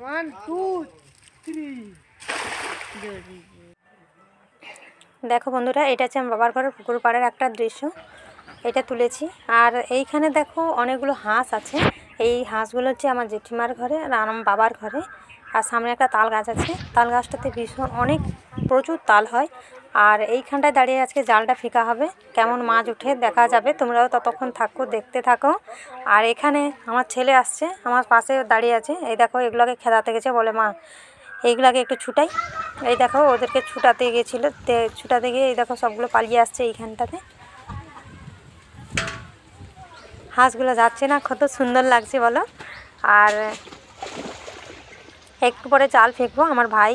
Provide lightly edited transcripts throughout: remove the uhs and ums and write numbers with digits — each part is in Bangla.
1 2 3 দেখো বন্ধুরা, এটা হচ্ছে আমার বাবার ঘরের পুকুর পাড়ের একটা দৃশ্য। এটা তুলেছি। আর এইখানে দেখো অনেকগুলো হাঁস আছে। এই হাঁসগুলো হচ্ছে আমার জেঠিমার ঘরে আর আমার বাবার ঘরে। আর সামনে একটা তাল গাছ আছে। তাল গাছটাতে ভীষণ প্রচুর তাল হয়। আর এইখানটায় দাঁড়িয়ে আজকে জালটা ফেঁকা হবে, কেমন মাছ উঠে দেখা যাবে। তোমরাও ততক্ষণ থাকো, দেখতে থাকো। আর এখানে আমার ছেলে আসছে, আমার পাশে দাঁড়িয়ে আছে। এই দেখো, এগুলোকে খেদাতে গেছে, বলে মা এইগুলাকে একটু ছুটাই। এই দেখো ওদেরকে ছুটাতে গিয়েছিল, ছুটাতে গিয়ে এই দেখো সবগুলো পালিয়ে আসছে এইখানটাতে। হাঁসগুলো যাচ্ছে না, কত সুন্দর লাগছে বলো। আর একটু পরে জাল ফেঁকবো, আমার ভাই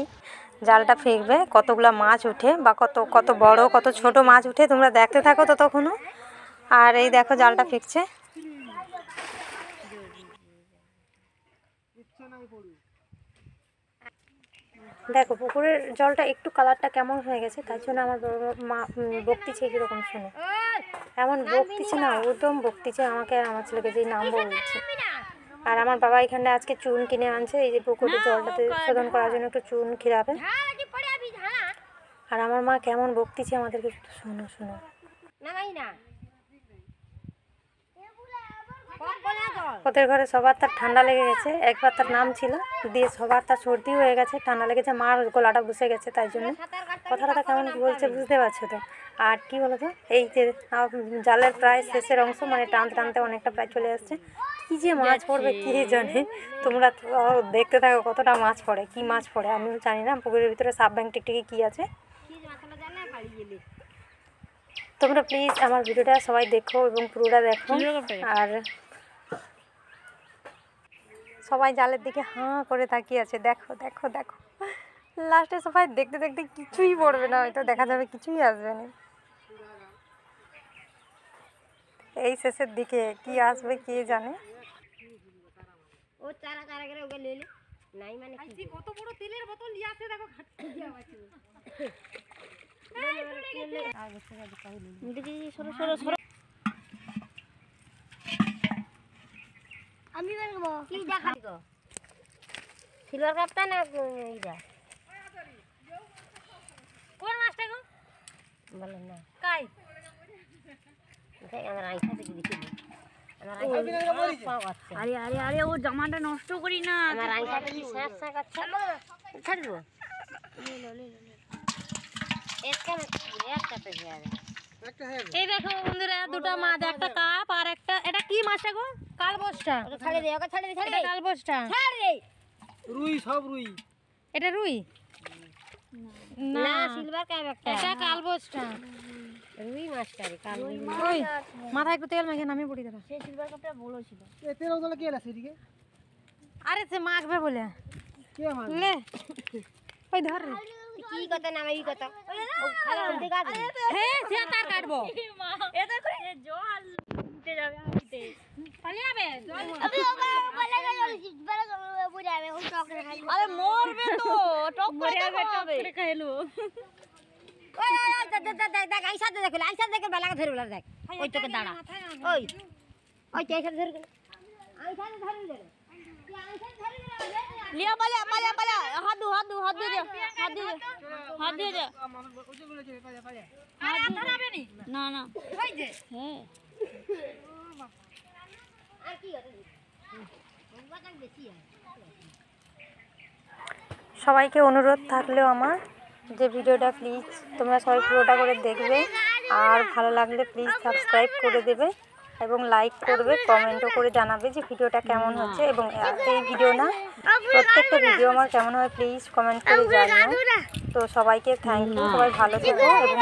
জালটা ফেঁকবে, কতগুলো মাছ উঠে বা কত কত বড় কত ছোট মাছ উঠে, তোমরা দেখতে থাকো ততক্ষণও। আর এই দেখো জালটা ফেঁকছে। দেখো পুকুরের জলটা একটু কালারটা কেমন হয়ে গেছে, তার জন্য আমার মা বকতিছে কীরকম শুনে, এমন বকতিছে না, একদম বকতিছে আমাকে আর আমার ছেলেকে, যেই নামবো বলছে। আর আমার বাবা এখানটা আজকে চুন কিনে আনছে, এই যে পুকুরের জলটাতে শোধন করার জন্য একটু চুন খিরাবে। আর আমার মা কেমন বকতিছে আমাদেরকে, শোনো শোনো। ওদের ঘরে সবার তার ঠান্ডা লেগে গেছে, একবার তার নাম ছিল, দিয়ে সবার তার সর্দি হয়ে গেছে, ঠান্ডা লেগেছে, মার গলাটা বসে গেছে, তাই জন্য কথাটা কেমন বলছে বুঝতে পারছো তো। আর কি বলো তো, এই যে জালের প্রায় শেষের অংশ, মানে টানতে টানতে অনেকটা প্রায় চলে আসছে। কী যে মাছ পড়বে কে জানে, তোমরা দেখতে থাকো কতটা মাছ পড়ে, কি মাছ পড়ে আমিও জানি না। পুকুরের ভিতরে সাপ ব্যাং টিকটিকি কী আছে। তোমরা প্লিজ আমার ভিডিওটা সবাই দেখো এবং পুরোটা দেখো। আর সবাই জালের দিকে হাঁ করে তাকিয়ে আছে, দেখো দেখো দেখো। লাস্টে সবাই দেখতে দেখতে কিছুই পড়বে না, হয়তো দেখা যাবে কিছুই আসবে না। এই শেষের দিকে কি আসবে কে জানে। ও চারা চারা করে ওকে লইলে নাই, মানে কি কত বড় তেলের বোতল নিয়ে আসে, দেখো ঘাটতে দিয়া আছে। সরো সরো সরো, আমি বলবো কি দেখাবি গো, সিলভার কাপটা না এইটা, কোন মাছটা গো বলেন না কাই, দেখ আমার আইসা দেখি দেখি, আরে আরে আরে ও জামাটা নষ্ট করি না, আমার আইসা দেখি শাক শাক। আচ্ছা ছাড়বো, এই দেখো বন্ধুরা, দুটো মাছ, একটা কাপ আর একটা, এটা কি মাছটা গো? কালবোসটা। ছাড়ে দে, ওকে ছাড়ে দে, ছাড়ে দে, কালবোসটা ছাড়ে দে। রুই, সব রুই। এটা রুই না, সিলভার কাপ একটা, এটা কালবোসটা। রুই মাছটা রে, কাল রুই। ওই মাথায় একটু তেল মেখে নামিয়ে পড়ি দাঁড়া। সেই সিলভার কাপটা বড় ছিল। এ তেল ওদলা কে লাসে এদিকে? আরে সে মাখবে বলে কে মাছ? লে ওই ধর রে। কি কথা নামাই কথা, ও খালা উল্টে কাটবে। হে সে তার কাটবো, এ দেখো এ জল উঠে যাবে হাতে, পালিয়ে যাবে আবে ওকে বলে গেল সিলভার কাপ বুঝে যাবে, ও টক খাই। আরে মরবে তো, টক করে হবে খাইলো। ওই ওই দেখ দেখ দেখ, আইসা দেখ, আইসা দেখ, বেলাকে ধরে বেলা দেখ, ওই তোকে দাঁড়া, ওই ওই আইসা ধরে, আইসা ধরে দে, তুই আইসা ধরে দে, লিয়া পালে পালে পালে, হাত দে হাত দে হাত দে হাত দে হাত দে দে। আরে ধরাবে নি, না না ওই যে হ্যাঁ। আর কি হবে বাটা বেশি হয়। সবাইকে অনুরোধ থাকলেও আমার, যে ভিডিওটা প্লিজ তোমরা সবাই পুরোটা করে দেখবে, আর ভালো লাগলে প্লিজ সাবস্ক্রাইব করে দেবে এবং লাইক করবে, কমেন্টও করে জানাবে যে ভিডিওটা কেমন হচ্ছে। এবং এই ভিডিও না, প্রত্যেকটা ভিডিও আমার কেমন হয় প্লিজ কমেন্ট করে জানিও। তো সবাইকে থ্যাংক ইউ, সবাই ভালো থেকো এবং